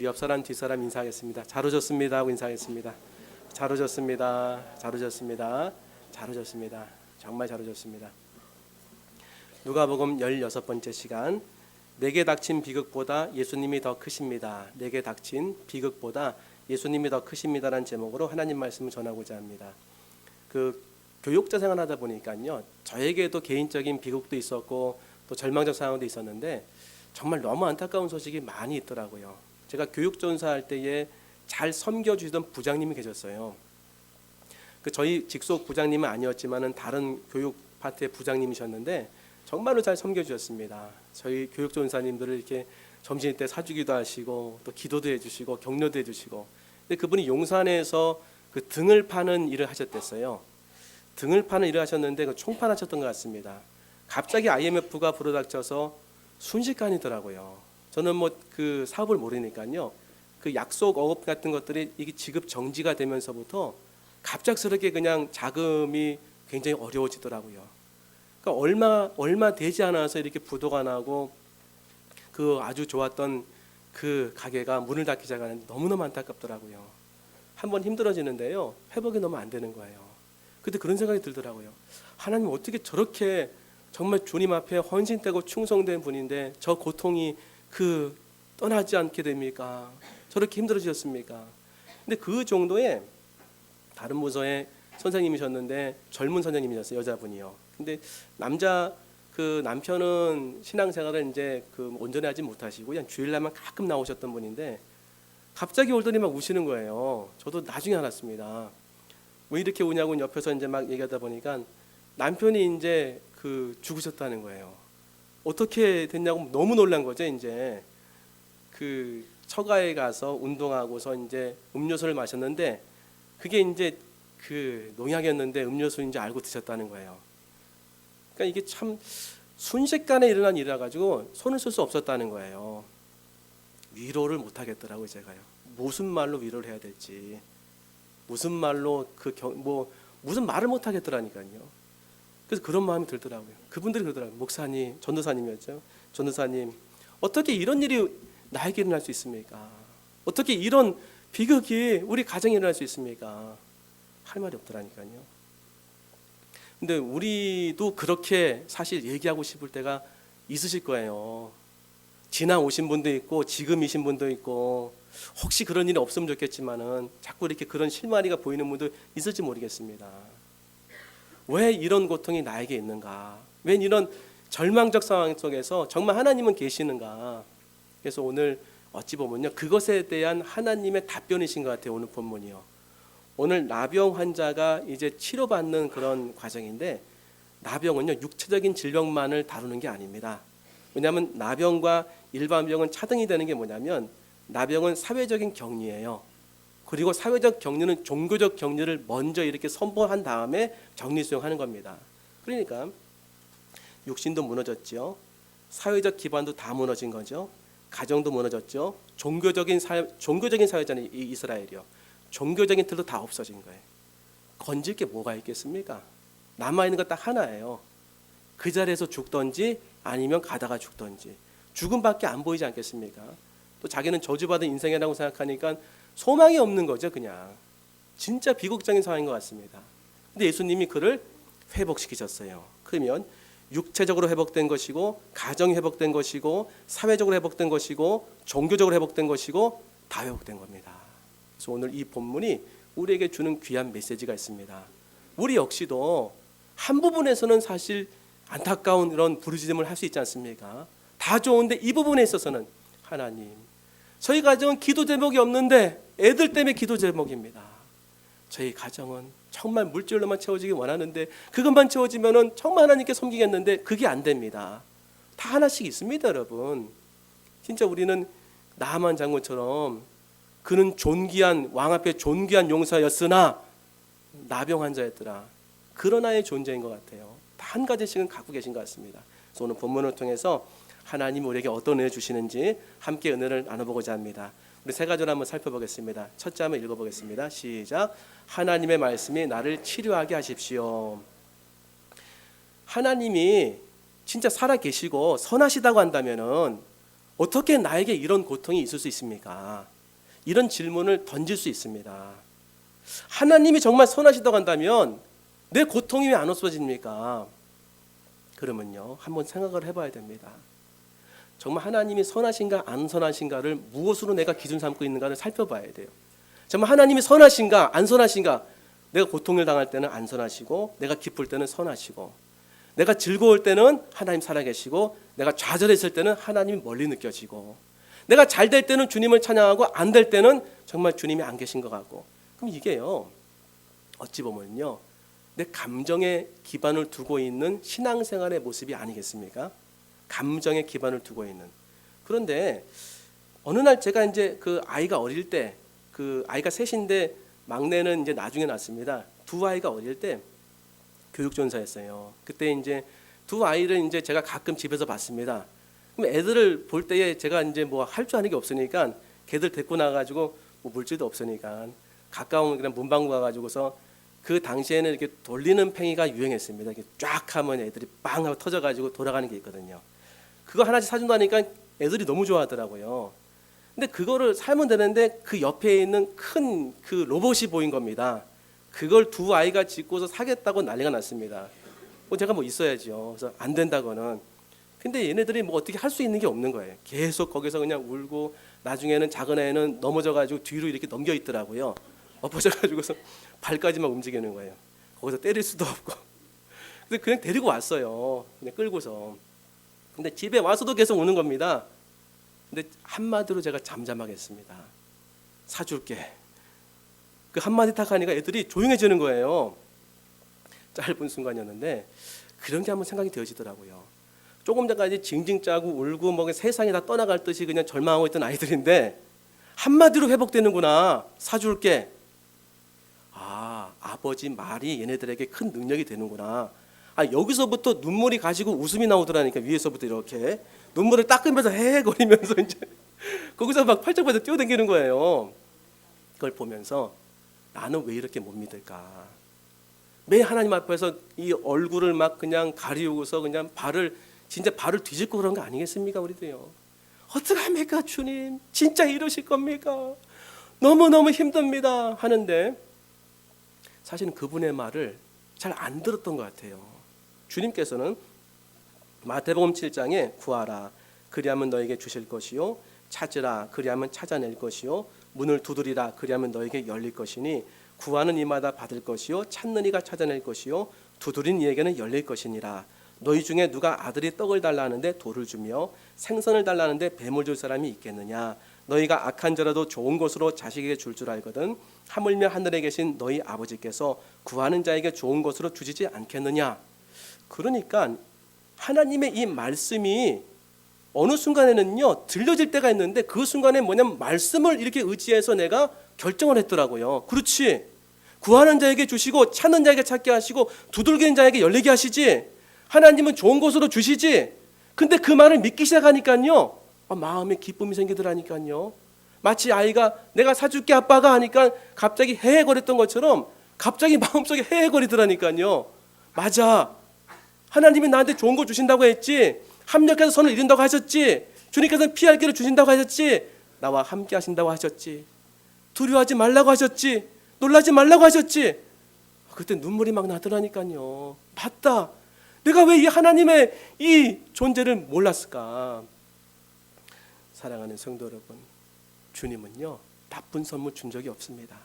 우리 옆 사람 뒷 사람 인사하겠습니다. 잘 오셨습니다 하고 인사하겠습니다. 잘 오셨습니다. 잘 오셨습니다. 잘 오셨습니다. 정말 잘 오셨습니다. 누가복음 16번째 시간, 내게 닥친 비극보다 예수님이 더 크십니다. 내게 닥친 비극보다 예수님이 더 크십니다라는 제목으로 하나님 말씀을 전하고자 합니다. 교육자 생활하다 보니까요, 저에게도 개인적인 비극도 있었고 또 절망적 상황도 있었는데 정말 너무 안타까운 소식이 많이 있더라고요. 제가 교육전사할 때에 잘 섬겨주시던 부장님이 계셨어요. 저희 직속 부장님은 아니었지만은 다른 교육 파트의 부장님이셨는데 정말로 잘 섬겨주셨습니다. 저희 교육전사님들을 이렇게 점심 때 사주기도 하시고 또 기도도 해주시고 격려도 해주시고. 근데 그분이 용산에서 등을 파는 일을 하셨댔어요. 등을 파는 일을 하셨는데 총판하셨던 것 같습니다. 갑자기 IMF가 불어닥쳐서 순식간이더라고요. 저는 사업을 모르니까요. 약속 어업 같은 것들이 이게 지급 정지가 되면서부터 갑작스럽게 그냥 자금이 굉장히 어려워지더라고요. 그러니까 얼마 되지 않아서 이렇게 부도가 나고 아주 좋았던 가게가 문을 닫기 시작하는데 너무너무 안타깝더라고요. 한번 힘들어지는데요, 회복이 너무 안 되는 거예요. 그때 그런 생각이 들더라고요. 하나님 어떻게 저렇게 정말 주님 앞에 헌신되고 충성된 분인데 저 고통이 떠나지 않게 됩니까? 저렇게 힘들어지셨습니까? 근데 그 정도의 다른 부서의 선생님이셨는데 젊은 선생님이셨어요. 여자분이요. 근데 남편은 신앙생활을 이제 온전히 하지 못하시고 그냥 주일날만 가끔 나오셨던 분인데 갑자기 오더니 막 우시는 거예요. 저도 나중에 알았습니다. 왜 이렇게 우냐고 옆에서 이제 막 얘기하다 보니까 남편이 이제 죽으셨다는 거예요. 어떻게 됐냐고 너무 놀란 거죠. 이제 처가에 가서 운동하고서 이제 음료수를 마셨는데 그게 이제 농약이었는데 음료수인지 알고 드셨다는 거예요. 그러니까 이게 참 순식간에 일어난 일이라 가지고 손을 쓸 수 없었다는 거예요. 위로를 못 하겠더라고요, 제가요. 무슨 말로 위로를 해야 될지, 무슨 말로 무슨 말을 못 하겠더라니까요. 그래서 그런 마음이 들더라고요. 그분들이 그러더라고요. 목사님, 전도사님이었죠. 전도사님, 어떻게 이런 일이 나에게 일어날 수 있습니까? 어떻게 이런 비극이 우리 가정에 일어날 수 있습니까? 할 말이 없더라니까요. 근데 우리도 그렇게 사실 얘기하고 싶을 때가 있으실 거예요. 지나오신 분도 있고 지금이신 분도 있고 혹시 그런 일이 없으면 좋겠지만은 자꾸 이렇게 그런 실마리가 보이는 분도 있을지 모르겠습니다. 왜 이런 고통이 나에게 있는가? 왜 이런 절망적 상황 속에서 정말 하나님은 계시는가? 그래서 오늘 어찌 보면요, 그것에 대한 하나님의 답변이신 것 같아요. 오늘 본문이요. 오늘 나병 환자가 이제 치료받는 그런 과정인데, 나병은요 육체적인 질병만을 다루는 게 아닙니다. 왜냐하면 나병과 일반 병은 차등이 되는 게 뭐냐면, 나병은 사회적인 격리예요. 그리고 사회적 격리는 종교적 격리를 먼저 이렇게 선포한 다음에 격리 수용하는 겁니다. 그러니까 육신도 무너졌죠. 사회적 기반도 다 무너진 거죠. 가정도 무너졌죠. 종교적인 사회잖아요. 이 이스라엘이요. 종교적인 틀도 다 없어진 거예요. 건질 게 뭐가 있겠습니까? 남아있는 거 딱 하나예요. 그 자리에서 죽던지 아니면 가다가 죽던지. 죽음밖에 안 보이지 않겠습니까? 또 자기는 저주받은 인생이라고 생각하니까 소망이 없는 거죠. 그냥 진짜 비극적인 상황인 것 같습니다. 근데 예수님이 그를 회복시키셨어요. 그러면 육체적으로 회복된 것이고, 가정이 회복된 것이고, 사회적으로 회복된 것이고, 종교적으로 회복된 것이고, 다 회복된 겁니다. 그래서 오늘 이 본문이 우리에게 주는 귀한 메시지가 있습니다. 우리 역시도 한 부분에서는 사실 안타까운 이런 부르짖음을 할 수 있지 않습니까? 다 좋은데 이 부분에 있어서는 하나님, 저희 가정은 기도 제목이 없는데 애들 때문에 기도 제목입니다. 저희 가정은 정말 물질로만 채워지기 원하는데 그것만 채워지면은 정말 하나님께 섬기겠는데 그게 안 됩니다. 다 하나씩 있습니다, 여러분. 진짜 우리는 나만 장군처럼 그는 존귀한 왕 앞에 존귀한 용사였으나 나병 환자였더라. 그런 아이의 존재인 것 같아요. 다 한 가지씩은 갖고 계신 것 같습니다. 그래서 오늘 본문을 통해서 하나님 우리에게 어떤 은혜 주시는지 함께 은혜를 나눠보고자 합니다. 우리 세 가지를 한번 살펴보겠습니다. 첫째 한번 읽어보겠습니다. 시작. 하나님의 말씀이 나를 치료하게 하십시오. 하나님이 진짜 살아 계시고 선하시다고 한다면은 어떻게 나에게 이런 고통이 있을 수 있습니까? 이런 질문을 던질 수 있습니다. 하나님이 정말 선하시다고 한다면 내 고통이 왜 안 없어집니까? 그러면요, 한번 생각을 해봐야 됩니다. 정말 하나님이 선하신가 안 선하신가를 무엇으로 내가 기준 삼고 있는가를 살펴봐야 돼요. 정말 하나님이 선하신가 안 선하신가, 내가 고통을 당할 때는 안 선하시고 내가 기쁠 때는 선하시고, 내가 즐거울 때는 하나님 살아계시고 내가 좌절했을 때는 하나님이 멀리 느껴지고, 내가 잘 될 때는 주님을 찬양하고 안 될 때는 정말 주님이 안 계신 것 같고. 그럼 이게요, 어찌 보면요, 내 감정에 기반을 두고 있는 신앙생활의 모습이 아니겠습니까? 감정에 기반을 두고 있는. 그런데 어느 날 제가 이제 그 아이가 어릴 때, 그 아이가 셋인데 막내는 이제 나중에 낳았습니다. 두 아이가 어릴 때 교육전사였어요. 그때 이제 두 아이를 이제 제가 가끔 집에서 봤습니다. 그럼 애들을 볼 때에 제가 이제 뭐 할 줄 아는 게 없으니까 걔들 데리고 나가지고 뭐 물질도 없으니까 가까운 그냥 문방구 가가지고서, 그 당시에는 이렇게 돌리는 팽이가 유행했습니다. 이렇게 쫙 하면 애들이 빵 하고 터져가지고 돌아가는 게 있거든요. 그거 하나씩 사준다니까 애들이 너무 좋아하더라고요. 근데 그거를 사면 되는데 그 옆에 있는 큰 그 로봇이 보인 겁니다. 그걸 두 아이가 짓고서 사겠다고 난리가 났습니다. 제가 뭐 있어야죠. 그래서 안 된다고는. 근데 얘네들이 뭐 어떻게 할 수 있는 게 없는 거예요. 계속 거기서 그냥 울고, 나중에는 작은 애는 넘어져가지고 뒤로 이렇게 넘겨 있더라고요. 엎어져가지고서 발까지만 움직이는 거예요. 거기서 때릴 수도 없고. 근데 그냥 데리고 왔어요. 그냥 끌고서. 근데 집에 와서도 계속 우는 겁니다. 근데 한마디로 제가 잠잠하게 했습니다. 사줄게. 그 한마디 딱 하니까 애들이 조용해지는 거예요. 짧은 순간이었는데 그런 게 한번 생각이 되어지더라고요. 조금 전까지 징징 짜고 울고 뭐 세상이 다 떠나갈 듯이 그냥 절망하고 있던 아이들인데 한마디로 회복되는구나. 사줄게. 아, 아버지 말이 얘네들에게 큰 능력이 되는구나. 아, 여기서부터 눈물이 가시고 웃음이 나오더라니까. 위에서부터 이렇게 눈물을 닦으면서 헤헤거리면서 이제 거기서 막 팔짝팔짝 뛰어다니는 거예요. 그걸 보면서 나는 왜 이렇게 못 믿을까? 매 하나님 앞에서 이 얼굴을 막 그냥 가리우고서 그냥 진짜 발을 뒤집고 그런 거 아니겠습니까? 우리도요. 어떡합니까 주님? 진짜 이러실 겁니까? 너무너무 힘듭니다 하는데 사실은 그분의 말을 잘 안 들었던 것 같아요. 주님께서는 마태복음 7장에 구하라 그리하면 너에게 주실 것이요, 찾으라 그리하면 찾아낼 것이요, 문을 두드리라 그리하면 너에게 열릴 것이니 구하는 이마다 받을 것이요, 찾는 이가 찾아낼 것이요, 두드린 이에게는 열릴 것이니라. 너희 중에 누가 아들이 떡을 달라 하는데 돌을 주며 생선을 달라 하는데 뱀을 줄 사람이 있겠느냐? 너희가 악한 자라도 좋은 것으로 자식에게 줄 알거든 하물며 하늘에 계신 너희 아버지께서 구하는 자에게 좋은 것으로 주시지 않겠느냐? 그러니까 하나님의 이 말씀이 어느 순간에는요 들려질 때가 있는데 그 순간에 뭐냐면 말씀을 이렇게 의지해서 내가 결정을 했더라고요. 그렇지, 구하는 자에게 주시고 찾는 자에게 찾게 하시고 두들기는 자에게 열리게 하시지, 하나님은 좋은 것으로 주시지. 근데 그 말을 믿기 시작하니까요 마음에 기쁨이 생기더라니까요. 마치 아이가 내가 사줄게 아빠가 하니까 갑자기 헤헤거렸던 것처럼 갑자기 마음속에 헤헤거리더라니까요. 맞아, 하나님이 나한테 좋은 거 주신다고 했지, 합력해서 선을 이룬다고 하셨지, 주님께서는 피할 길을 주신다고 하셨지, 나와 함께 하신다고 하셨지, 두려워하지 말라고 하셨지, 놀라지 말라고 하셨지. 그때 눈물이 막 나더라니까요. 맞다, 내가 왜 이 하나님의 이 존재를 몰랐을까? 사랑하는 성도 여러분, 주님은요 나쁜 선물 준 적이 없습니다.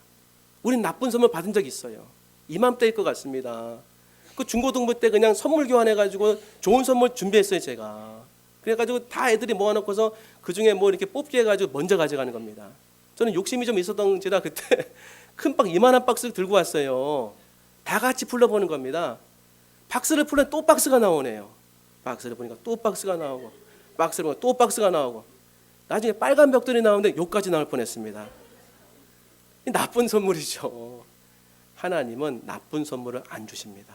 우린 나쁜 선물 받은 적이 있어요. 이맘때일 것 같습니다. 그 중고등부 때 그냥 선물 교환해가지고 좋은 선물 준비했어요 제가. 그래가지고 다 애들이 모아놓고서 그 중에 뭐 이렇게 뽑기 해가지고 먼저 가져가는 겁니다. 저는 욕심이 좀 있었던지라 그때 큰 박스 이만한 박스 들고 왔어요. 다 같이 풀러보는 겁니다. 박스를 풀면 또 박스가 나오네요. 박스를 보니까 또 박스가 나오고, 박스를 보니까 또 박스가 나오고, 나중에 빨간 벽돌이 나오는데 욕까지 나올 뻔했습니다. 나쁜 선물이죠. 하나님은 나쁜 선물을 안 주십니다.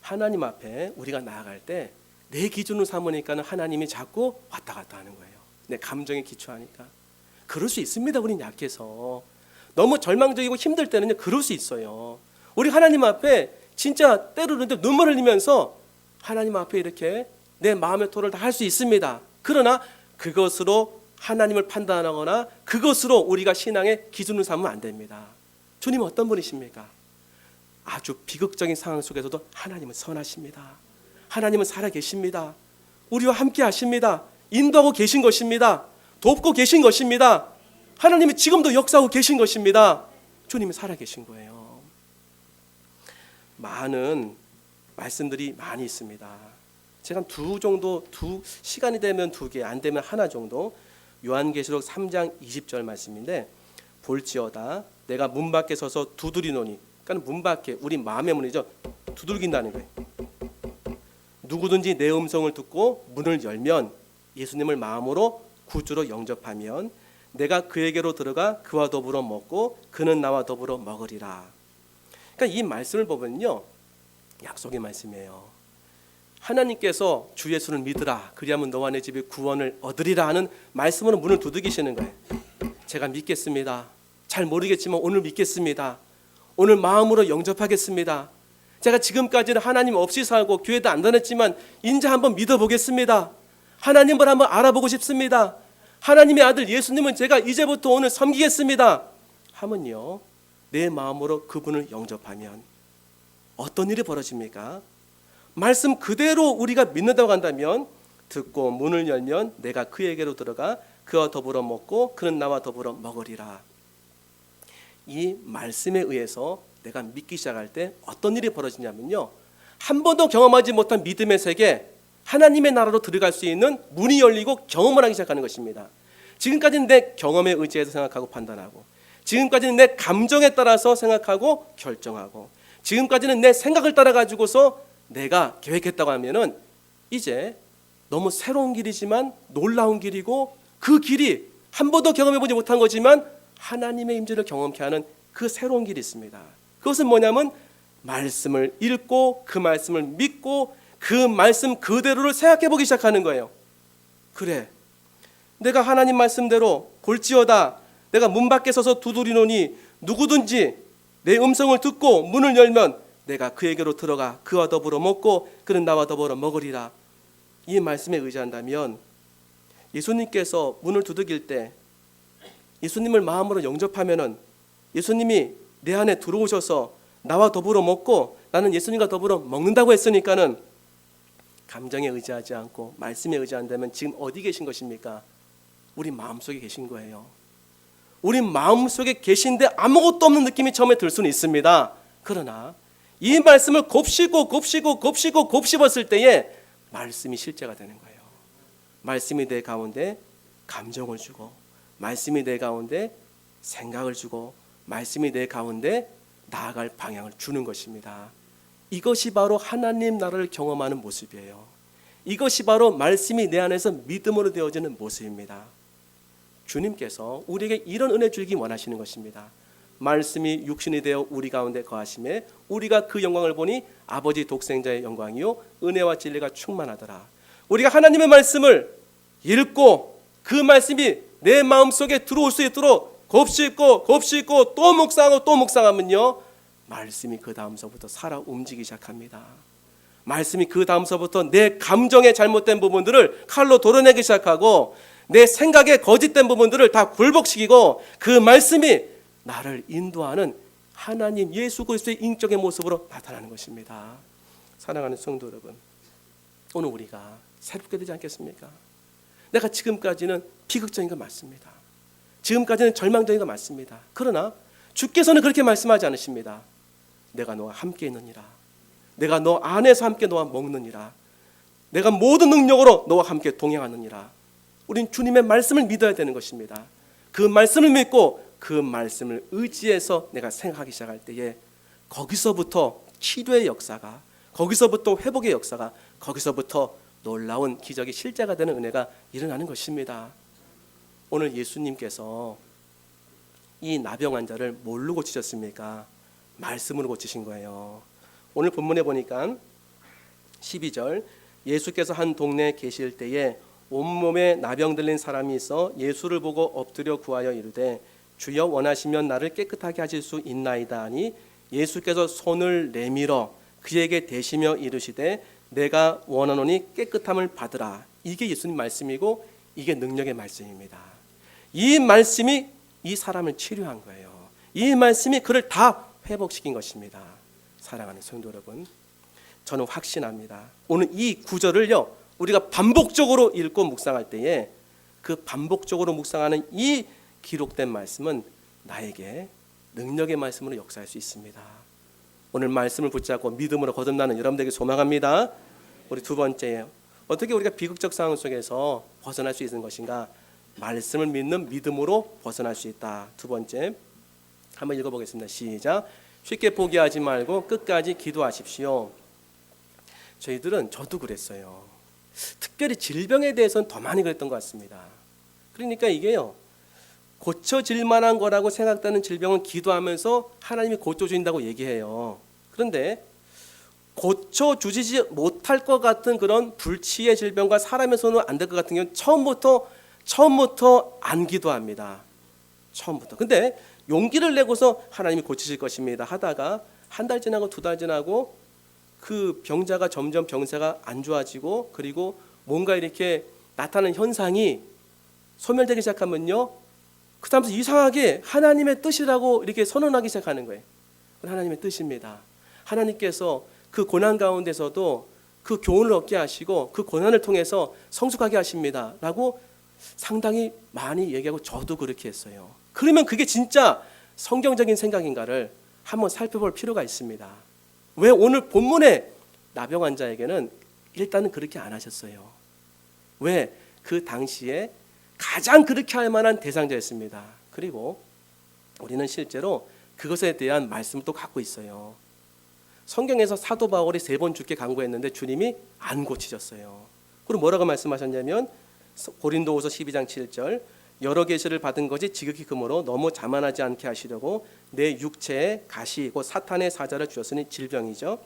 하나님 앞에 우리가 나아갈 때 내 기준으로 삼으니까는 하나님이 자꾸 왔다 갔다 하는 거예요. 내 감정에 기초하니까. 그럴 수 있습니다. 우린 약해서. 너무 절망적이고 힘들 때는요 그럴 수 있어요. 우리 하나님 앞에 진짜 때로는 눈물을 흘리면서 하나님 앞에 이렇게 내 마음의 토를 다 할 수 있습니다. 그러나 그것으로 하나님을 판단하거나 그것으로 우리가 신앙의 기준을 삼으면 안 됩니다. 주님은 어떤 분이십니까? 아주 비극적인 상황 속에서도 하나님은 선하십니다. 하나님은 살아계십니다. 우리와 함께 하십니다. 인도하고 계신 것입니다. 돕고 계신 것입니다. 하나님이 지금도 역사하고 계신 것입니다. 주님이 살아계신 거예요. 많은 말씀들이 많이 있습니다. 제가 두 시간이 되면 2개, 안 되면 하나 정도, 요한계시록 3장 20절 말씀인데, 볼지어다 내가 문 밖에 서서 두드리노니, 그러니까 문 밖에, 우리 마음의 문이죠. 두들긴다는 거예요. 누구든지 내 음성을 듣고 문을 열면, 예수님을 마음으로 구주로 영접하면 내가 그에게로 들어가 그와 더불어 먹고 그는 나와 더불어 먹으리라. 그러니까 이 말씀을 보면요, 약속의 말씀이에요. 하나님께서 주 예수를 믿으라, 그리하면 너와 내 집이 구원을 얻으리라 하는 말씀으로 문을 두들기시는 거예요. 제가 믿겠습니다. 잘 모르겠지만 오늘 믿겠습니다. 오늘 마음으로 영접하겠습니다. 제가 지금까지는 하나님 없이 살고 교회도 안 다녔지만 이제 한번 믿어보겠습니다. 하나님을 한번 알아보고 싶습니다. 하나님의 아들 예수님은 제가 이제부터 오늘 섬기겠습니다 하면요, 내 마음으로 그분을 영접하면 어떤 일이 벌어집니까? 말씀 그대로 우리가 믿는다고 한다면, 듣고 문을 열면 내가 그에게로 들어가 그와 더불어 먹고 그는 나와 더불어 먹으리라. 이 말씀에 의해서 내가 믿기 시작할 때 어떤 일이 벌어지냐면요, 한 번도 경험하지 못한 믿음의 세계, 하나님의 나라로 들어갈 수 있는 문이 열리고 경험을 하기 시작하는 것입니다. 지금까지는 내 경험에 의지해서 생각하고 판단하고, 지금까지는 내 감정에 따라서 생각하고 결정하고, 지금까지는 내 생각을 따라 가지고서 내가 계획했다고 하면은, 이제 너무 새로운 길이지만 놀라운 길이고, 그 길이 한 번도 경험해보지 못한 거지만 하나님의 임재를 경험케 하는 그 새로운 길이 있습니다. 그것은 뭐냐면 말씀을 읽고 그 말씀을 믿고 그 말씀 그대로를 생각해보기 시작하는 거예요. 그래, 내가 하나님 말씀대로 볼지어다 내가 문 밖에 서서 두드리노니 누구든지 내 음성을 듣고 문을 열면 내가 그에게로 들어가 그와 더불어 먹고 그는 나와 더불어 먹으리라. 이 말씀에 의지한다면 예수님께서 문을 두들길 때 예수님을 마음으로 영접하면은 예수님이 내 안에 들어오셔서 나와 더불어 먹고 나는 예수님과 더불어 먹는다고 했으니까는 감정에 의지하지 않고 말씀에 의지한다면 지금 어디 계신 것입니까? 우리 마음속에 계신 거예요. 우리 마음속에 계신데 아무것도 없는 느낌이 처음에 들 수는 있습니다. 그러나 이 말씀을 곱씹었을 때에 말씀이 실제가 되는 거예요. 말씀이 내 가운데 감정을 주고, 말씀이 내 가운데 생각을 주고, 말씀이 내 가운데 나아갈 방향을 주는 것입니다. 이것이 바로 하나님 나라를 경험하는 모습이에요. 이것이 바로 말씀이 내 안에서 믿음으로 되어지는 모습입니다. 주님께서 우리에게 이런 은혜 주기 원하시는 것입니다. 말씀이 육신이 되어 우리 가운데 거하심에 우리가 그 영광을 보니 아버지 독생자의 영광이요 은혜와 진리가 충만하더라. 우리가 하나님의 말씀을 읽고 그 말씀이 내 마음속에 들어올 수 있도록 곱씹고 또 묵상하면요, 말씀이 그 다음서부터 살아 움직이기 시작합니다. 말씀이 그 다음서부터 내 감정의 잘못된 부분들을 칼로 도려내기 시작하고, 내 생각의 거짓된 부분들을 다 굴복시키고, 그 말씀이 나를 인도하는 하나님 예수 그리스도의 인격의 모습으로 나타나는 것입니다. 사랑하는 성도 여러분, 오늘 우리가 새롭게 되지 않겠습니까? 내가 지금까지는 비극적인 거 맞습니다. 지금까지는 절망적인 거 맞습니다. 그러나 주께서는 그렇게 말씀하지 않으십니다. 내가 너와 함께 있느니라. 내가 너 안에서 함께 너와 먹느니라. 내가 모든 능력으로 너와 함께 동행하느니라. 우린 주님의 말씀을 믿어야 되는 것입니다. 그 말씀을 믿고 그 말씀을 의지해서 내가 생각하기 시작할 때에 거기서부터 치료의 역사가, 거기서부터 회복의 역사가, 거기서부터 놀라운 기적이 실제가 되는 은혜가 일어나는 것입니다. 오늘 예수님께서 이 나병 환자를 뭘로 고치셨습니까? 말씀으로 고치신 거예요. 오늘 본문에 보니까 12절, 예수께서 한 동네에 계실 때에 온몸에 나병 들린 사람이 있어 예수를 보고 엎드려 구하여 이르되 주여 원하시면 나를 깨끗하게 하실 수 있나이다 하니 예수께서 손을 내밀어 그에게 대시며 이르시되 내가 원하노니 깨끗함을 받으라. 이게 예수님 말씀이고 이게 능력의 말씀입니다. 이 말씀이 이 사람을 치료한 거예요. 이 말씀이 그를 다 회복시킨 것입니다. 사랑하는 성도 여러분, 저는 확신합니다. 오늘 이 구절을요, 우리가 반복적으로 읽고 묵상할 때에 그 반복적으로 묵상하는 이 기록된 말씀은 나에게 능력의 말씀으로 역사할 수 있습니다. 오늘 말씀을 붙잡고 믿음으로 거듭나는 여러분들에게 소망합니다. 우리 두 번째예요. 어떻게 우리가 비극적 상황 속에서 벗어날 수 있는 것인가? 말씀을 믿는 믿음으로 벗어날 수 있다. 두 번째, 한번 읽어보겠습니다. 시작. 쉽게 포기하지 말고 끝까지 기도하십시오. 저도 그랬어요. 특별히 질병에 대해서는 더 많이 그랬던 것 같습니다. 그러니까 이게요, 고쳐질 만한 거라고 생각되는 질병은 기도하면서 하나님이 고쳐주신다고 얘기해요. 그런데 고쳐주시지 못할 것 같은 그런 불치의 질병과 사람의 손으로 안 될 것 같은 경우는 처음부터 안 기도합니다. 처음부터. 근데 용기를 내고서 하나님이 고치실 것입니다 하다가 한 달 지나고 두 달 지나고 그 병자가 점점 병세가 안 좋아지고 그리고 뭔가 이렇게 나타나는 현상이 소멸되기 시작하면요, 그 다음부터 이상하게 하나님의 뜻이라고 이렇게 선언하기 시작하는 거예요. 하나님의 뜻입니다. 하나님께서 그 고난 가운데서도 그 교훈을 얻게 하시고 그 고난을 통해서 성숙하게 하십니다 라고 상당히 많이 얘기하고 저도 그렇게 했어요. 그러면 그게 진짜 성경적인 생각인가를 한번 살펴볼 필요가 있습니다. 왜 오늘 본문의 나병 환자에게는 일단은 그렇게 안 하셨어요? 왜? 그 당시에 가장 그렇게 할 만한 대상자였습니다. 그리고 우리는 실제로 그것에 대한 말씀도 갖고 있어요. 성경에서 사도 바울이 3번 죽게 간구했는데 주님이 안 고치셨어요. 그리고 뭐라고 말씀하셨냐면 고린도후서 12장 7절, 여러 계시를 받은 것이 지극히 금으로 너무 자만하지 않게 하시려고 내 육체에 가시 곧 사탄의 사자를 주었으니 질병이죠.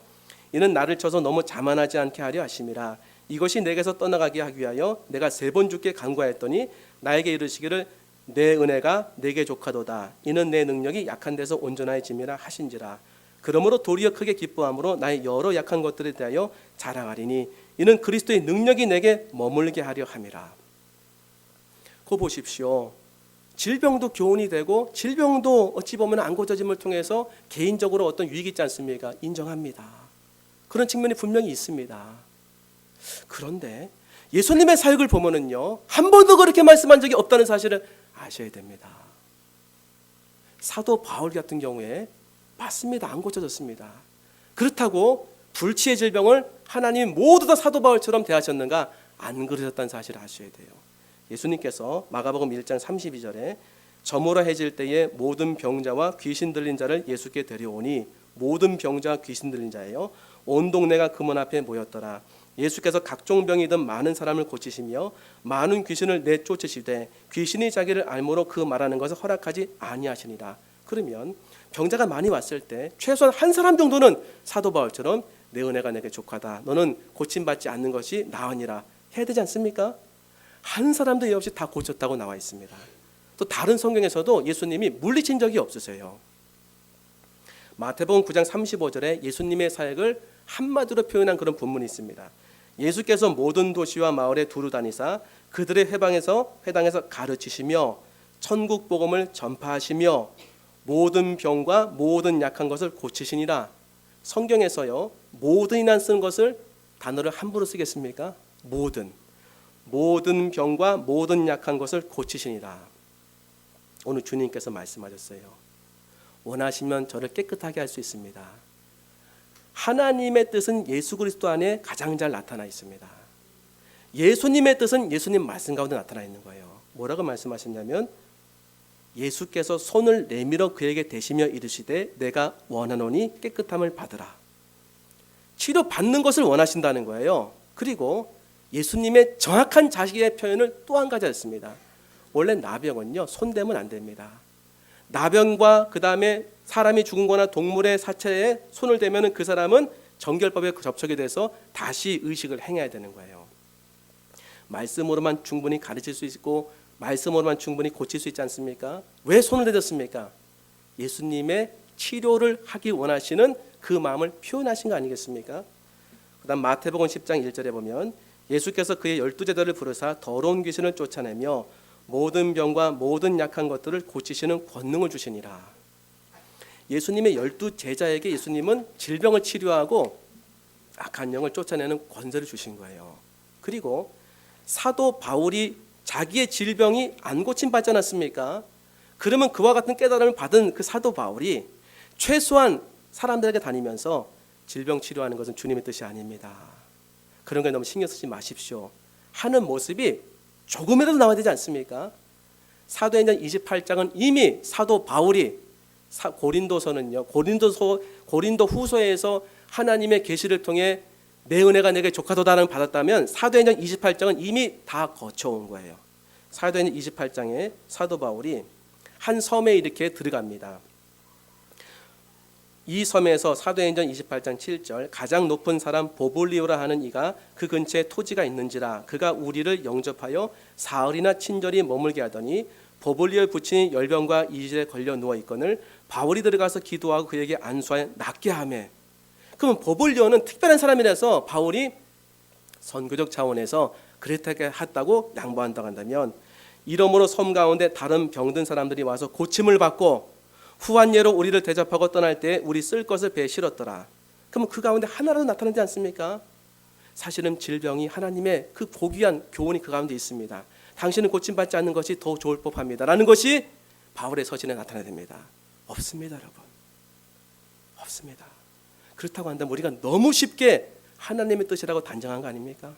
이는 나를 쳐서 너무 자만하지 않게 하려 하심이라. 이것이 내게서 떠나가게 하기 위하여 내가 3번 주께 간구하였더니 나에게 이르시기를 내 은혜가 내게 족하도다. 이는 내 능력이 약한 데서 온전해짐이라 하신지라. 그러므로 도리어 크게 기뻐함으로 나의 여러 약한 것들에 대하여 자랑하리니 이는 그리스도의 능력이 내게 머물게 하려 함이라. 그 보십시오. 질병도 교훈이 되고 질병도 어찌 보면 안 고쳐짐을 통해서 개인적으로 어떤 유익이 있지 않습니까? 인정합니다. 그런 측면이 분명히 있습니다. 그런데 예수님의 사역을 보면은요, 한 번도 그렇게 말씀한 적이 없다는 사실을 아셔야 됩니다. 사도 바울 같은 경우에 맞습니다. 안 고쳐졌습니다. 그렇다고 불치의 질병을 하나님 모두 다 사도 바울처럼 대하셨는가? 안 그러셨다는 사실을 아셔야 돼요. 예수님께서 마가복음 1장 32절에 저물어 해질 때에 모든 병자와 귀신 들린 자를 예수께 데려오니, 모든 병자와 귀신 들린 자예요, 온 동네가 그 문 앞에 모였더라. 예수께서 각종 병이든 많은 사람을 고치시며 많은 귀신을 내쫓으시되 귀신이 자기를 알므로 그 말하는 것을 허락하지 아니하시니라. 그러면 병자가 많이 왔을 때 최소한 한 사람 정도는 사도 바울처럼 내 은혜가 내게 족하다, 너는 고침받지 않는 것이 나으니라 해야 되지 않습니까? 한 사람도 예 없이 다 고쳤다고 나와 있습니다. 또 다른 성경에서도 예수님이 물리친 적이 없으세요. 마태복음 9장 35절에 예수님의 사역을 한마디로 표현한 그런 본문이 있습니다. 예수께서 모든 도시와 마을에 두루 다니사 그들의 회당에서 가르치시며 천국 복음을 전파하시며 모든 병과 모든 약한 것을 고치시니라. 성경에서요, 모든이란 쓴 것을 단어를 함부로 쓰겠습니까? 모든 병과 모든 약한 것을 고치시니라. 오늘 주님께서 말씀하셨어요. 원하시면 저를 깨끗하게 할 수 있습니다. 하나님의 뜻은 예수 그리스도 안에 가장 잘 나타나 있습니다. 예수님의 뜻은 예수님 말씀 가운데 나타나 있는 거예요. 뭐라고 말씀하셨냐면 예수께서 손을 내밀어 그에게 대시며 이르시되 내가 원하노니 깨끗함을 받으라. 치료받는 것을 원하신다는 거예요. 그리고 예수님의 정확한 자식의 표현을 또 한 가지 했습니다. 원래 나병은요, 손대면 안 됩니다. 나병과 그 다음에 사람이 죽은 거나 동물의 사체에 손을 대면 그 사람은 정결법에 접촉이 돼서 다시 의식을 행해야 되는 거예요. 말씀으로만 충분히 가르칠 수 있고 말씀으로만 충분히 고칠 수 있지 않습니까? 왜 손을 대셨습니까? 예수님의 치료를 하기 원하시는 그 마음을 표현하신 거 아니겠습니까? 그다음 마태복음 10장 1절에 보면 예수께서 그의 12제자를 부르사 더러운 귀신을 쫓아내며 모든 병과 모든 약한 것들을 고치시는 권능을 주시니라. 예수님의 12제자에게 예수님은 질병을 치료하고 악한 영을 쫓아내는 권세를 주신 거예요. 그리고 사도 바울이 자기의 질병이 안 고침받지 않았습니까? 그러면 그와 같은 깨달음을 받은 그 사도 바울이 최소한 사람들에게 다니면서 질병 치료하는 것은 주님의 뜻이 아닙니다. 그런 게 너무 신경 쓰지 마십시오 하는 모습이 조금이라도 나와야 되지 않습니까? 사도행전 28장은 이미 사도 바울이 고린도서는요, 고린도 후서에서 하나님의 계시를 통해 내 은혜가 내게 족하도다를 받았다면 사도행전 28장은 이미 다 거쳐온 거예요. 사도행전 28장에 사도 바울이 한 섬에 이렇게 들어갑니다. 이 섬에서 사도행전 28장 7절 가장 높은 사람 보볼리오라 하는 이가 그 근처에 토지가 있는지라 그가 우리를 영접하여 사흘이나 친절히 머물게 하더니 보볼리오의 부친이 열병과 이질에 걸려 누워 있거늘 바울이 들어가서 기도하고 그에게 안수하여 낫게 하매. 그러면 보볼리오는 특별한 사람이라서 바울이 선교적 차원에서 그렇게 했다고 양보한다고 한다면 이러므로 섬 가운데 다른 병든 사람들이 와서 고침을 받고 후한 예로 우리를 대접하고 떠날 때 우리 쓸 것을 배에 실었더라. 그러면 그 가운데 하나라도 나타나지 않습니까? 사실은 질병이 하나님의 그 고귀한 교훈이 그 가운데 있습니다. 당신은 고침받지 않는 것이 더 좋을 법합니다 라는 것이 바울의 서신에 나타나야 됩니다. 없습니다 여러분. 없습니다. 그렇다고 한다면 우리가 너무 쉽게 하나님의 뜻이라고 단정한 거 아닙니까?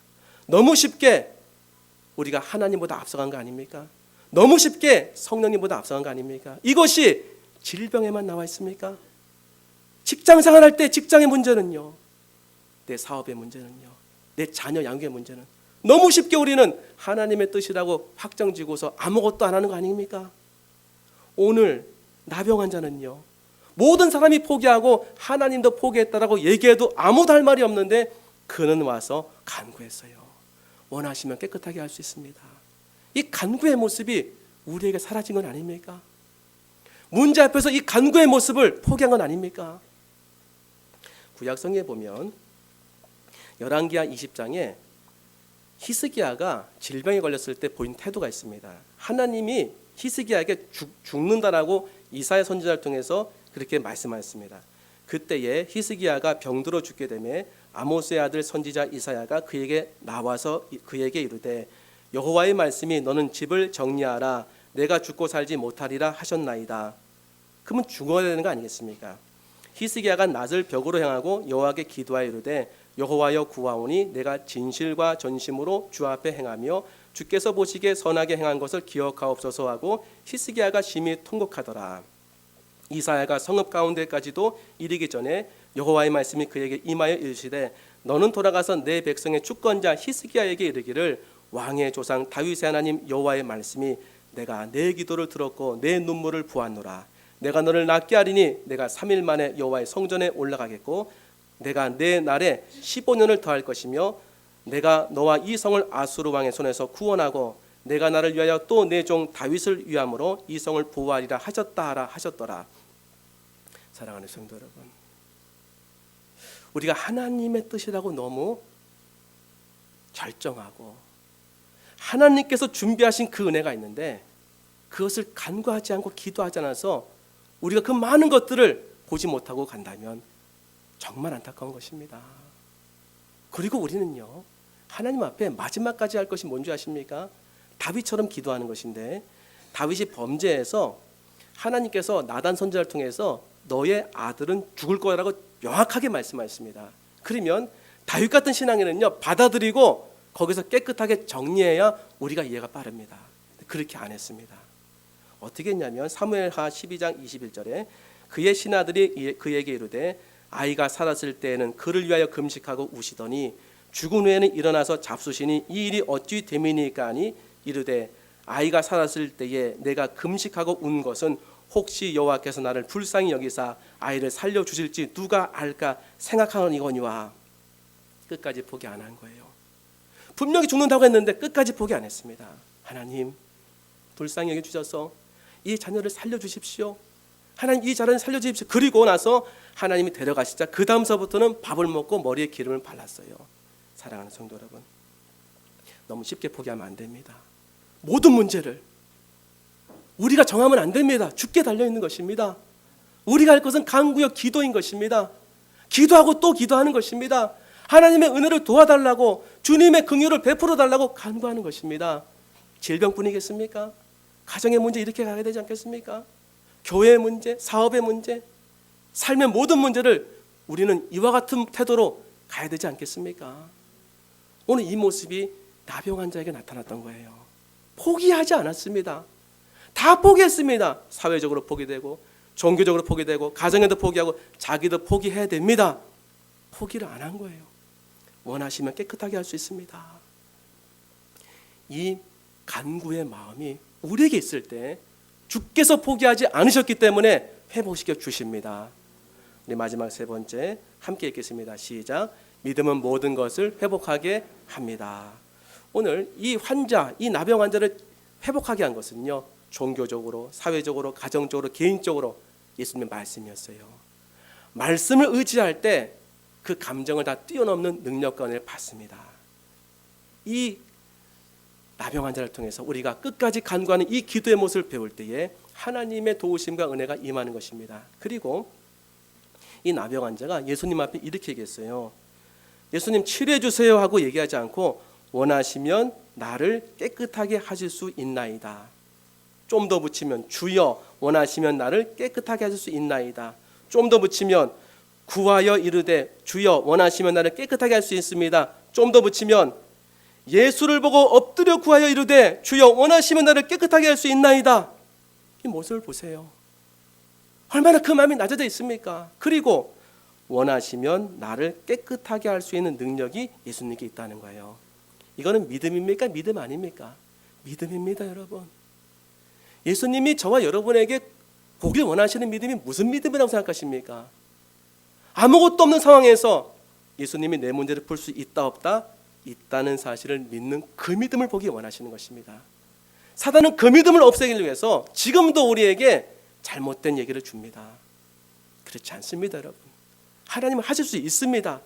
너무 쉽게 우리가 하나님보다 앞서간 거 아닙니까? 너무 쉽게 성령님보다 앞서간 거 아닙니까? 이것이 질병에만 나와 있습니까? 직장 생활할 때 직장의 문제는요, 내 사업의 문제는요, 내 자녀 양육의 문제는 너무 쉽게 우리는 하나님의 뜻이라고 확정지고서 아무것도 안 하는 거 아닙니까? 오늘 나병 환자는요, 모든 사람이 포기하고 하나님도 포기했다라고 얘기해도 아무도 할 말이 없는데 그는 와서 간구했어요. 원하시면 깨끗하게 할 수 있습니다. 이 간구의 모습이 우리에게 사라진 건 아닙니까? 문제 앞에서 이 간구의 모습을 포기한 건 아닙니까? 구약성에 보면 열왕기하 20장에 히스기야가 질병에 걸렸을 때 보인 태도가 있습니다. 하나님이 히스기야에게 죽는다라고 이사야 선지자를 통해서 그렇게 말씀하셨습니다. 그때에 히스기야가 병들어 죽게 되매 아모스의 아들 선지자 이사야가 그에게 나와서 그에게 이르되 여호와의 말씀이 너는 집을 정리하라 내가 죽고 살지 못하리라 하셨나이다. 그러면 죽어야 되는 거 아니겠습니까? 히스기야가 낯을 벽으로 향하고 여호와께 기도하여 이르되 여호와여 구하오니 내가 진실과 전심으로 주 앞에 행하며 주께서 보시기에 선하게 행한 것을 기억하옵소서 하고 히스기야가 심히 통곡하더라. 이사야가 성읍 가운데까지도 이르기 전에 여호와의 말씀이 그에게 임하여 이르시되 너는 돌아가서 내 백성의 주권자 히스기야에게 이르기를 왕의 조상 다윗의 하나님 여호와의 말씀이 내가 내 기도를 들었고 내 눈물을 보았노라. 내가 너를 낫게 하리니 내가 3일 만에 여호와의 성전에 올라가겠고 내가 내 날에 15년을 더할 것이며 내가 너와 이 성을 아수르 왕의 손에서 구원하고 내가 나를 위하여 또 내 종 다윗을 위함으로 이 성을 보호하리라 하셨더라. 사랑하는 성도 여러분, 우리가 하나님의 뜻이라고 너무 결정하고 하나님께서 준비하신 그 은혜가 있는데 그것을 간구하지 않고 기도하지 않아서 우리가 그 많은 것들을 보지 못하고 간다면 정말 안타까운 것입니다. 그리고 우리는요, 하나님 앞에 마지막까지 할 것이 뭔지 아십니까? 다윗처럼 기도하는 것인데, 다윗이 범죄해서 하나님께서 나단 선지자를 통해서 너의 아들은 죽을 거라고 명확하게 말씀하셨습니다. 그러면 다윗 같은 신앙인은요, 받아들이고 거기서 깨끗하게 정리해야 우리가 이해가 빠릅니다. 그렇게 안 했습니다. 어떻게 했냐면 사무엘하 12장 21절에 그의 신하들이 그에게 이르되 아이가 살았을 때에는 그를 위하여 금식하고 우시더니 죽은 후에는 일어나서 잡수시니 이 일이 어찌 됨이니까 하니 이르되 아이가 살았을 때에 내가 금식하고 운 것은 혹시 여호와께서 나를 불쌍히 여기사 아이를 살려주실지 누가 알까 생각하노니거니와. 끝까지 포기 안 한 거예요. 분명히 죽는다고 했는데 끝까지 포기 안 했습니다. 하나님 불쌍히 여겨주셔서 이 자녀를 살려주십시오. 하나님 이 자를 살려주십시오. 그리고 나서 하나님이 데려가시자 그 다음서부터는 밥을 먹고 머리에 기름을 발랐어요. 사랑하는 성도 여러분, 너무 쉽게 포기하면 안 됩니다. 모든 문제를 우리가 정하면 안 됩니다. 주께 달려있는 것입니다. 우리가 할 것은 간구요 기도인 것입니다. 기도하고 또 기도하는 것입니다. 하나님의 은혜를 도와달라고, 주님의 긍휼을 베풀어 달라고 간구하는 것입니다. 질병뿐이겠습니까? 가정의 문제 이렇게 가야 되지 않겠습니까? 교회의 문제, 사업의 문제, 삶의 모든 문제를 우리는 이와 같은 태도로 가야 되지 않겠습니까? 오늘 이 모습이 나병 환자에게 나타났던 거예요. 포기하지 않았습니다. 다 포기했습니다. 사회적으로 포기되고, 종교적으로 포기되고, 가정에도 포기하고, 자기도 포기해야 됩니다. 포기를 안 한 거예요. 원하시면 깨끗하게 할 수 있습니다. 이 간구의 마음이 우리에게 있을 때 주께서 포기하지 않으셨기 때문에 회복시켜 주십니다. 우리 마지막 세 번째 함께 읽겠습니다. 시작. 믿음은 모든 것을 회복하게 합니다. 오늘 이 환자, 이 나병 환자를 회복하게 한 것은요, 종교적으로, 사회적으로, 가정적으로, 개인적으로 예수님의 말씀이었어요. 말씀을 의지할 때 그 감정을 다 뛰어넘는 능력과 은혜를 받습니다. 이 나병 환자를 통해서 우리가 끝까지 간구하는 이 기도의 모습을 배울 때에 하나님의 도우심과 은혜가 임하는 것입니다. 그리고 이 나병 환자가 예수님 앞에 이렇게 얘기했어요. 예수님 치료해 주세요 하고 얘기하지 않고 원하시면 나를 깨끗하게 하실 수 있나이다. 좀 더 붙이면 주여 원하시면 나를 깨끗하게 하실 수 있나이다. 좀 더 붙이면 구하여 이르되 주여 원하시면 나를 깨끗하게 할 수 있습니다. 좀 더 붙이면 예수를 보고 엎드려 구하여 이르되 주여 원하시면 나를 깨끗하게 할 수 있나이다. 이 모습을 보세요. 얼마나 그 마음이 낮아져 있습니까? 그리고 원하시면 나를 깨끗하게 할 수 있는 능력이 예수님께 있다는 거예요. 이거는 믿음입니까? 믿음 아닙니까? 믿음입니다, 여러분. 예수님이 저와 여러분에게 보길 원하시는 믿음이 무슨 믿음이라고 생각하십니까? 아무것도 없는 상황에서 예수님이 내 문제를 풀 수 있다 없다? 있다는 사실을 믿는 그 믿음을 보기 원하시는 것입니다. 사단은 그 믿음을 없애기 위해서 지금도 우리에게 잘못된 얘기를 줍니다. 그렇지 않습니다, 여러분. 하나님은 하실 수 있습니다.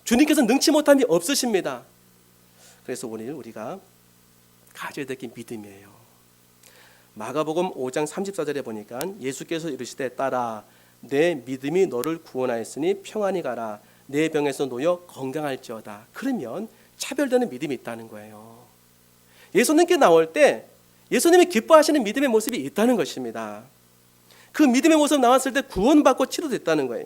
주님께서 능치 못함이 없으십니다. 그래서 오늘 우리가 가져야 될 게 믿음이에요. 마가복음 5장 34절에 보니까 예수께서 이르시되 딸아 내 믿음이 너를 구원하였으니 평안히 가라. 내 병에서 놓여 건강할지어다. 그러면 차별되는 믿음이 있다는 거예요. 예수님께 나올 때 예수님이 기뻐하시는 믿음의 모습이 있다는 것입니다. 그 믿음의 모습 나왔을 때 구원받고 치료됐다는 거예요.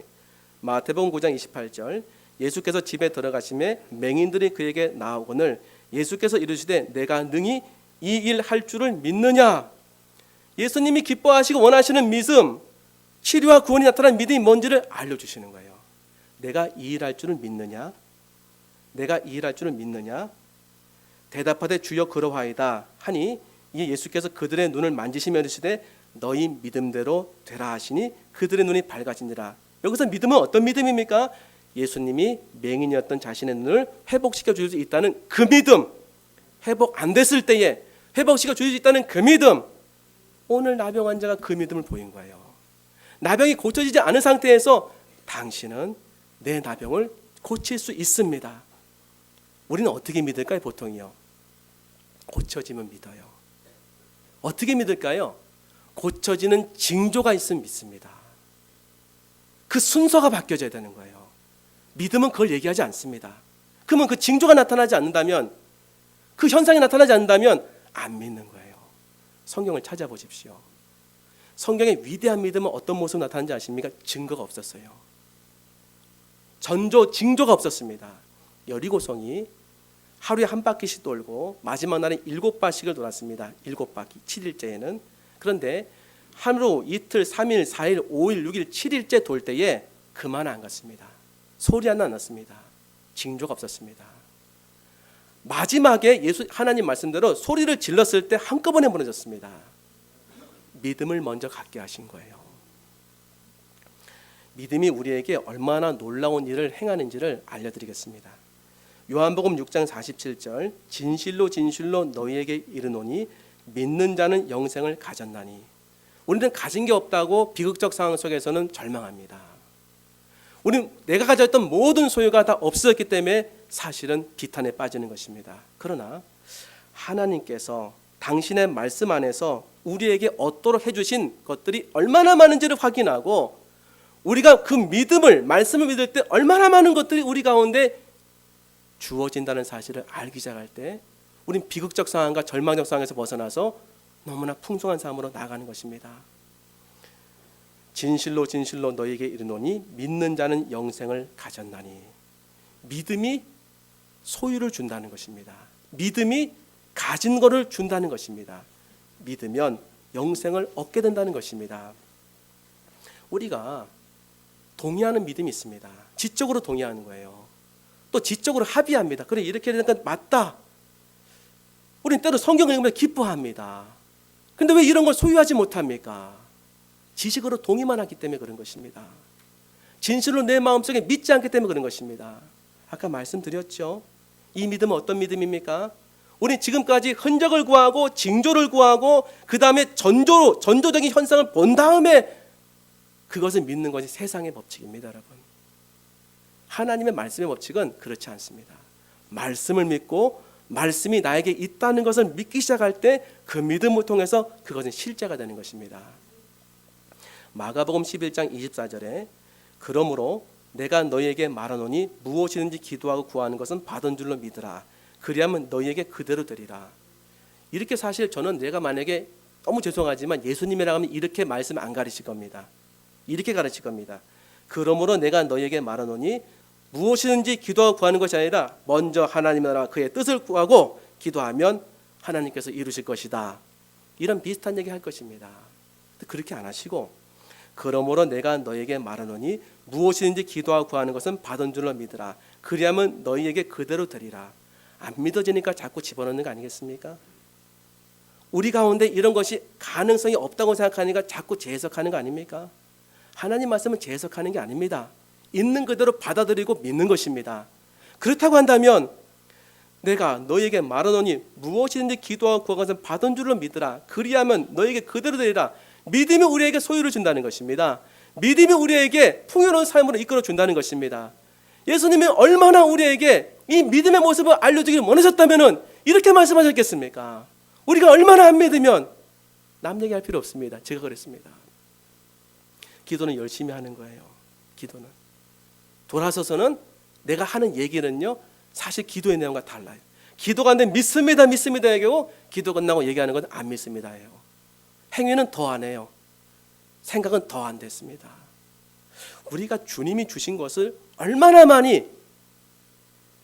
마태복음 9장 28절 예수께서 집에 들어가심에 맹인들이 그에게 나오거늘 예수께서 이르시되 내가 능히 이 일 할 줄을 믿느냐. 예수님이 기뻐하시고 원하시는 믿음, 치료와 구원이 나타난 믿음이 뭔지를 알려주시는 거예요. 내가 이 일 할 줄을 믿느냐? 내가 이 일 할 줄을 믿느냐? 대답하되 주여 그러하이다 하니 이 예수께서 그들의 눈을 만지시며 이르시되 너희 믿음대로 되라 하시니 그들의 눈이 밝아지니라. 여기서 믿음은 어떤 믿음입니까? 예수님이 맹인이었던 자신의 눈을 회복시켜 줄 수 있다는 그 믿음. 회복 안 됐을 때에 회복시켜 줄 수 있다는 그 믿음. 오늘 나병 환자가 그 믿음을 보인 거예요. 나병이 고쳐지지 않은 상태에서 당신은 내 나병을 고칠 수 있습니다. 우리는 어떻게 믿을까요? 보통이요. 고쳐지면 믿어요. 어떻게 믿을까요? 고쳐지는 징조가 있으면 믿습니다. 그 순서가 바뀌어져야 되는 거예요. 믿음은 그걸 얘기하지 않습니다. 그러면 그 징조가 나타나지 않는다면, 그 현상이 나타나지 않는다면 안 믿는 거예요. 성경을 찾아보십시오. 성경의 위대한 믿음은 어떤 모습으로 나타나는지 아십니까? 증거가 없었어요. 전조, 징조가 없었습니다. 여리고성이 하루에 한 바퀴씩 돌고 마지막 날에 7바퀴를 돌았습니다. 7바퀴, 7일째에는. 그런데 하루, 이틀, 3일, 4일, 5일, 6일, 7일째 돌 때에 그만 안 갔습니다. 소리 하나 안 났습니다. 징조가 없었습니다. 마지막에 하나님 말씀대로 소리를 질렀을 때 한꺼번에 무너졌습니다. 믿음을 먼저 갖게 하신 거예요. 믿음이 우리에게 얼마나 놀라운 일을 행하는지를 알려드리겠습니다. 요한복음 6장 47절 진실로 진실로 너희에게 이르노니 믿는 자는 영생을 가졌나니 우리는 가진 게 없다고 비극적 상황 속에서는 절망합니다. 우리는 내가 가졌던 모든 소유가 다 없어졌기 때문에 사실은 비탄에 빠지는 것입니다. 그러나 하나님께서 당신의 말씀 안에서 우리에게 얻도록 해주신 것들이 얼마나 많은지를 확인하고 우리가 그 믿음을, 말씀을 믿을 때 얼마나 많은 것들이 우리 가운데 주어진다는 사실을 알기 시작할 때 우린 비극적 상황과 절망적 상황에서 벗어나서 너무나 풍성한 삶으로 나아가는 것입니다. 진실로 진실로 너희에게 이르노니 믿는 자는 영생을 가졌나니. 믿음이 소유를 준다는 것입니다. 믿음이 가진 것을 준다는 것입니다. 믿으면 영생을 얻게 된다는 것입니다. 우리가 동의하는 믿음이 있습니다. 지적으로 동의하는 거예요. 또 지적으로 합의합니다. 그래, 이렇게 되니까 맞다. 우리는 때로 성경을 읽으면서 기뻐합니다. 근데 왜 이런 걸 소유하지 못합니까? 지식으로 동의만 하기 때문에 그런 것입니다. 진실로 내 마음속에 믿지 않기 때문에 그런 것입니다. 아까 말씀드렸죠. 이 믿음은 어떤 믿음입니까? 우리 지금까지 흔적을 구하고 징조를 구하고 그 다음에 전조적인 현상을 본 다음에 그것을 믿는 것이 세상의 법칙입니다. 여러분, 하나님의 말씀의 법칙은 그렇지 않습니다. 말씀을 믿고 말씀이 나에게 있다는 것을 믿기 시작할 때 그 믿음을 통해서 그것은 실제가 되는 것입니다. 마가복음 11장 24절에 그러므로 내가 너희에게 말하노니 무엇이든지 기도하고 구하는 것은 받은 줄로 믿으라. 그리하면 너희에게 그대로 되리라. 이렇게 사실 저는 내가 만약에 너무 죄송하지만 예수님이라고 하면 이렇게 말씀 안 가르칠 겁니다. 이렇게 가르칠 겁니다. 그러므로 내가 너희에게 말하노니 무엇이든지 기도하고 구하는 것이 아니라 먼저 하나님의 나라와 그의 뜻을 구하고 기도하면 하나님께서 이루실 것이다. 이런 비슷한 얘기 할 것입니다. 그렇게 안 하시고 그러므로 내가 너희에게 말하노니 무엇이든지 기도하고 구하는 것은 받은 줄로 믿으라. 그리하면 너희에게 그대로 되리라. 안 믿어지니까 자꾸 집어넣는 거 아니겠습니까? 우리 가운데 이런 것이 가능성이 없다고 생각하니까 자꾸 재해석하는 거 아닙니까? 하나님 말씀은 재해석하는 게 아닙니다. 있는 그대로 받아들이고 믿는 것입니다. 그렇다고 한다면 내가 너희에게 말하노니 무엇이든지 기도하고 구하는 것은 받은 줄로 믿으라. 그리하면 너희에게 그대로 되리라. 믿음이 우리에게 소유를 준다는 것입니다. 믿음이 우리에게 풍요로운 삶으로 이끌어 준다는 것입니다. 예수님이 얼마나 우리에게 이 믿음의 모습을 알려주기를 원하셨다면 이렇게 말씀하셨겠습니까? 우리가 얼마나 안 믿으면 남 얘기할 필요 없습니다. 제가 그랬습니다. 기도는 열심히 하는 거예요. 기도는 돌아서서는 내가 하는 얘기는요 사실 기도의 내용과 달라요. 기도가 안 되면 믿습니다 얘기하고 기도 끝나고 얘기하는 건 안 믿습니다예요. 행위는 더 안 해요. 생각은 더 안 됐습니다. 우리가 주님이 주신 것을 얼마나 많이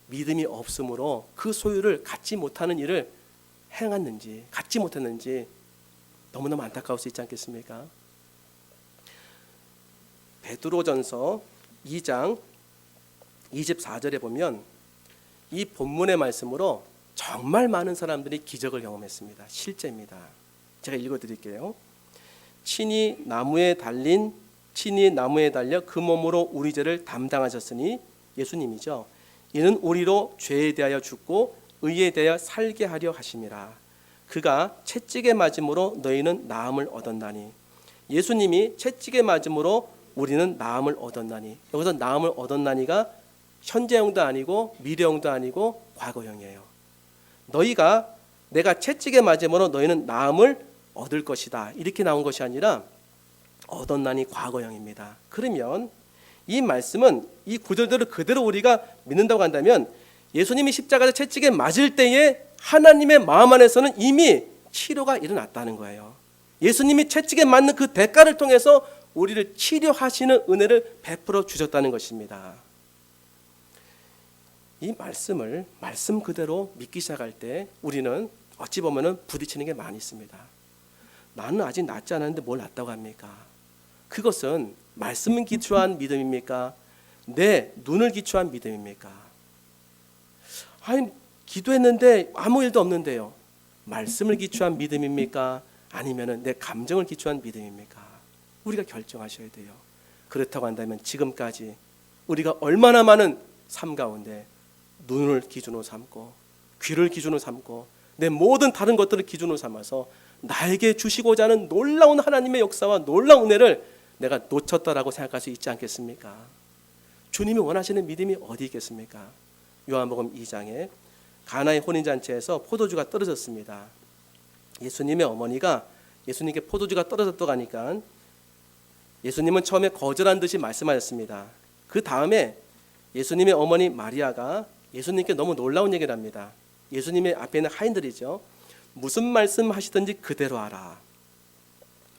믿음이 없으므로 그 소유를 갖지 못하는 일을 행했는지 갖지 못했는지 너무너무 안타까울 수 있지 않겠습니까? 베드로전서 2장 24절에 보면 이 본문의 말씀으로 정말 많은 사람들이 기적을 경험했습니다. 실제입니다. 제가 읽어드릴게요. 친히 나무에 달려 그 몸으로 우리 죄를 담당하셨으니 예수님이죠. 이는 우리로 죄에 대하여 죽고 의에 대하여 살게 하려 하심이라. 그가 채찍에 맞음으로 너희는 나음을 얻었나니. 예수님이 채찍에 맞음으로 우리는 나음을 얻었나니. 여기서 나음을 얻었나니가 현재형도 아니고 미래형도 아니고 과거형이에요. 너희가 내가 채찍에 맞음으로 너희는 나음을 얻을 것이다. 이렇게 나온 것이 아니라 얻었나니 과거형입니다. 그러면 이 말씀은 이 구절들을 그대로 우리가 믿는다고 한다면 예수님이 십자가에서 채찍에 맞을 때에 하나님의 마음 안에서는 이미 치료가 일어났다는 거예요. 예수님이 채찍에 맞는 그 대가를 통해서 우리를 치료하시는 은혜를 베풀어 주셨다는 것입니다. 이 말씀을 말씀 그대로 믿기 시작할 때 우리는 어찌 보면 부딪히는 게 많이 있습니다. 나는 아직 낫지 않았는데 뭘 낫다고 합니까? 그것은 말씀을 기초한 믿음입니까? 내 눈을 기초한 믿음입니까? 아니 기도했는데 아무 일도 없는데요. 말씀을 기초한 믿음입니까? 아니면 내 감정을 기초한 믿음입니까? 우리가 결정하셔야 돼요. 그렇다고 한다면 지금까지 우리가 얼마나 많은 삶 가운데 눈을 기준으로 삼고 귀를 기준으로 삼고 내 모든 다른 것들을 기준으로 삼아서 나에게 주시고자 하는 놀라운 하나님의 역사와 놀라운 은혜를 내가 놓쳤다라고 생각할 수 있지 않겠습니까? 주님이 원하시는 믿음이 어디 있겠습니까? 요한복음 2장에 가나의 혼인잔치에서 포도주가 떨어졌습니다. 예수님의 어머니가 예수님께 포도주가 떨어졌다고 하니까 예수님은 처음에 거절한 듯이 말씀하셨습니다. 그 다음에 예수님의 어머니 마리아가 예수님께 너무 놀라운 얘기를 합니다. 예수님의 앞에 있는 하인들이죠. 무슨 말씀 하시든지 그대로 하라.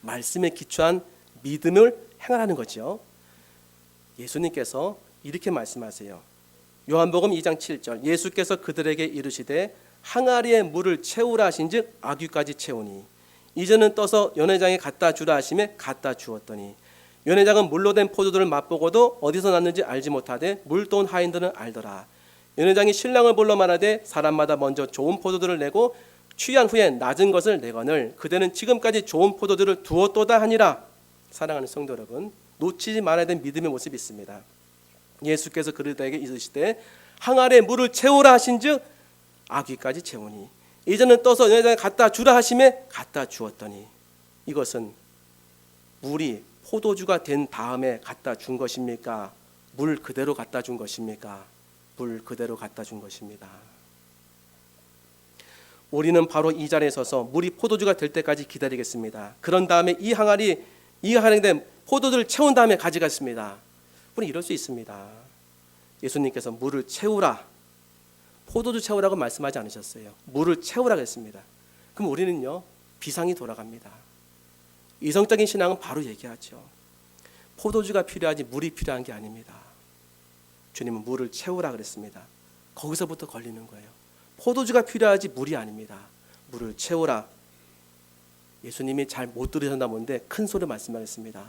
말씀에 기초한 믿음을 행하라는 거죠. 예수님께서 이렇게 말씀하세요. 요한복음 2장 7절 예수께서 그들에게 이르시되 항아리에 물을 채우라 하신즉 아귀까지 채우니 이제는 떠서 연회장에 갖다 주라 하심에 갖다 주었더니 연회장은 물로 된 포도주를 맛보고도 어디서 났는지 알지 못하되 물도온 하인들은 알더라. 연회장이 신랑을 불러 말하되 사람마다 먼저 좋은 포도주를 내고 취한 후에 낮은 것을 내거늘 그대는 지금까지 좋은 포도주를 두었도다 하니라. 사랑하는 성도 여러분, 놓치지 말아야 될 믿음의 모습이 있습니다. 예수께서 그들에게 이르시되 항아리에 물을 채우라 하신즉 아귀까지 채우니 이제는 떠서 연회장에 갖다 주라 하심에 갖다 주었더니 이것은 물이 포도주가 된 다음에 갖다 준 것입니까? 물 그대로 갖다 준 것입니까? 물 그대로 갖다 준 것입니다. 우리는 바로 이 자리에 서서 물이 포도주가 될 때까지 기다리겠습니다. 그런 다음에 이 항아리에 된 포도주를 채운 다음에 가져갔습니다. 우리 이럴 수 있습니다. 예수님께서 물을 채우라, 포도주 채우라고 말씀하지 않으셨어요. 물을 채우라고 했습니다. 그럼 우리는요 비상이 돌아갑니다. 이성적인 신앙은 바로 얘기하죠. 포도주가 필요하지 물이 필요한 게 아닙니다. 주님은 물을 채우라 그랬습니다. 거기서부터 걸리는 거예요. 포도주가 필요하지 물이 아닙니다. 물을 채우라. 예수님이 잘 못 들으셨나 본데 큰 소리로 말씀하셨습니다.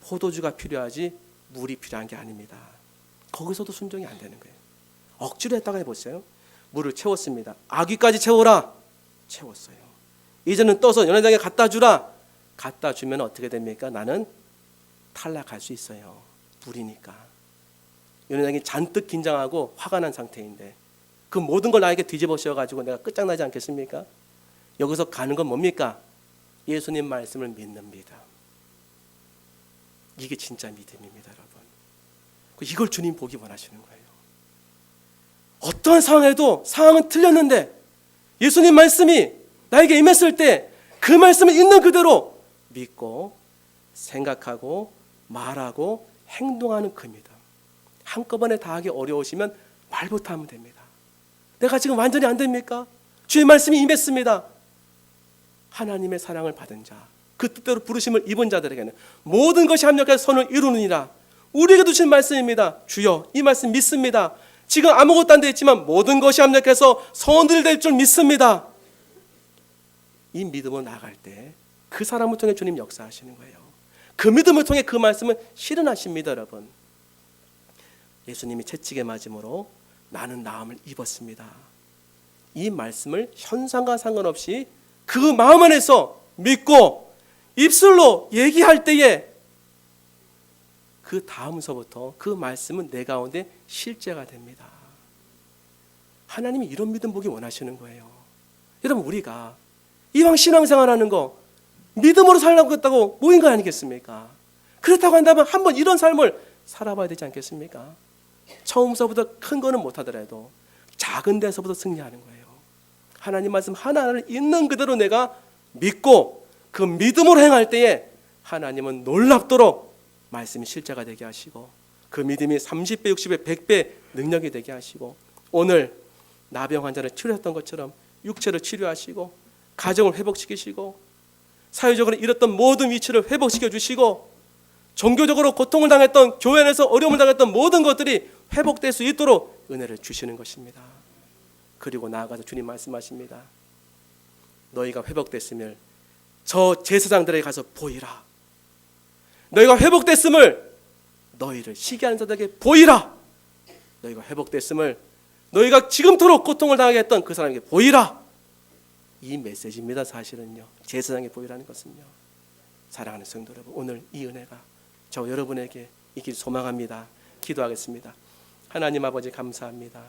포도주가 필요하지 물이 필요한 게 아닙니다. 거기서도 순종이 안 되는 거예요. 억지로 했다가 해보세요. 물을 채웠습니다. 아귀까지 채워라. 채웠어요. 이제는 떠서 연회장에 갖다 주라. 갖다 주면 어떻게 됩니까? 나는 탈락할 수 있어요. 물이니까. 연회장이 잔뜩 긴장하고 화가 난 상태인데 그 모든 걸 나에게 뒤집어 씌워가지고 내가 끝장나지 않겠습니까? 여기서 가는 건 뭡니까? 예수님 말씀을 믿는 믿음. 이게 진짜 믿음입니다, 여러분. 이걸 주님 보기 원하시는 거예요. 어떠한 상황에도 상황은 틀렸는데 예수님 말씀이 나에게 임했을 때 그 말씀을 있는 그대로 믿고 생각하고 말하고 행동하는 그 믿음. 한꺼번에 다 하기 어려우시면 말부터 하면 됩니다. 내가 지금 완전히 안 됩니까? 주의 말씀이 임했습니다. 하나님의 사랑을 받은 자, 그 뜻대로 부르심을 입은 자들에게는 모든 것이 합력해서 선을 이루느니라. 우리에게 주신 말씀입니다. 주여 이 말씀 믿습니다. 지금 아무것도 안 돼 있지만 모든 것이 합력해서 선을 될 줄 믿습니다. 이 믿음으로 나아갈 때 그 사람을 통해 주님 역사하시는 거예요. 그 믿음을 통해 그 말씀을 실현하십니다, 여러분. 예수님이 채찍에 맞음으로 나는 나음을 입었습니다. 이 말씀을 현상과 상관없이 그 마음 안에서 믿고 입술로 얘기할 때에 그 다음서부터 그 말씀은 내 가운데 실제가 됩니다. 하나님이 이런 믿음 보기 원하시는 거예요. 여러분, 우리가 이왕 신앙생활하는 거 믿음으로 살라고 했다고 모인 거 아니겠습니까? 그렇다고 한다면 한번 이런 삶을 살아봐야 되지 않겠습니까? 처음서부터 큰 거는 못하더라도 작은 데서부터 승리하는 거예요. 하나님 말씀 하나를 있는 그대로 내가 믿고 그 믿음으로 행할 때에 하나님은 놀랍도록 말씀이 실제가 되게 하시고 그 믿음이 30배, 60배, 100배 능력이 되게 하시고 오늘 나병 환자를 치료했던 것처럼 육체를 치료하시고 가정을 회복시키시고 사회적으로 잃었던 모든 위치를 회복시켜 주시고 종교적으로 고통을 당했던 교회 안에서 어려움을 당했던 모든 것들이 회복될 수 있도록 은혜를 주시는 것입니다. 그리고 나아가서 주님 말씀하십니다. 너희가 회복됐음을 저 제사장들에게 가서 보이라. 너희가 회복됐음을 너희를 시기하는 자들에게 보이라. 너희가 회복됐음을 너희가 지금토록 고통을 당하게 했던 그 사람에게 보이라. 이 메시지입니다. 사실은요. 제사장에 보이라는 것은요. 사랑하는 성도 여러분, 오늘 이 은혜가 저 여러분에게 있길 소망합니다. 기도하겠습니다. 하나님 아버지 감사합니다.